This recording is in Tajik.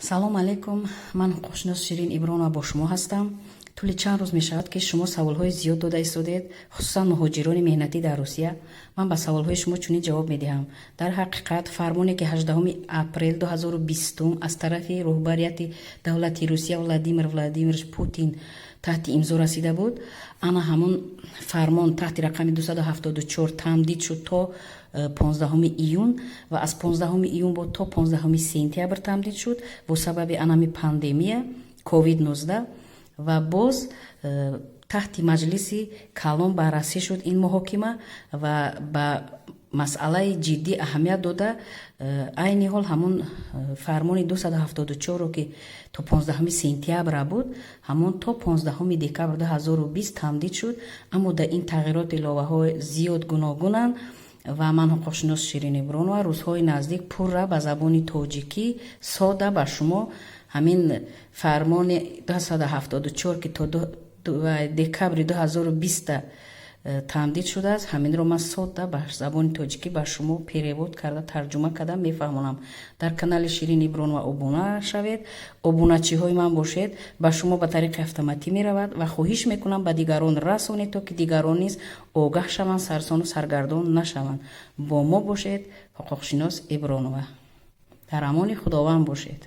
салом алейкум. ман ҳуқуқшинос Ширин Ибронова бо шумо ҳастам. тӯли чанд рӯз мешавад ки шумо саволҳои зиёд дода истодед, хусусан муҳоҷирони меҳнатӣ дар Русия. ман ба саволҳои шумо чунин ҷавоб медиҳам. дар ҳақиқат фармоне ки 18 апрел 2020 аз тарафи роҳбарияти давлати Русия Владимир Владимирович Путин таҳти имзо расида буд, ана ҳамон фармон таҳти рақами 274 тамдид шуд то 15 июн ва аз 15 июн бо то 15 сентябр тамдид шуд бо сабаби анами пандемия COVID-19 ва боз таҳти маҷлиси калон баррасӣ шуд ин муҳокима ва ба масъалаи ҷиддӣ аҳамият дода айни ҳол ҳамон фармони 274ро ки то 15 сентябр буд, ҳамон то 15 декабр 2020 тамдид шуд, аммо дар ин тағйирот иловаҳо зиёд гуногунанд ва ман ҳуқуқшинос Ширин Ибронова рӯзҳои наздик пурра ба забони тоҷикӣ сода ба шумо ҳамин фармони 274 ки то декабри 2020 тамдид шудааст, ҳаминро ман сода ба забони тоҷикӣ ба шумо перевод карда тарҷума карда мефаҳмонам. дар канали Ширин Ибронова обуна шавед, обуначиҳои ман бошед, ба шумо ба тариқи автоматӣ меравад ва хоҳиш мекунам ба дигарон расонед, то ки дигарон низ огаҳ шаванд, сарсону саргардон нашаванд. бо мо бошед. ҳуқуқшинос Ибронова. дар амони худованд бошед.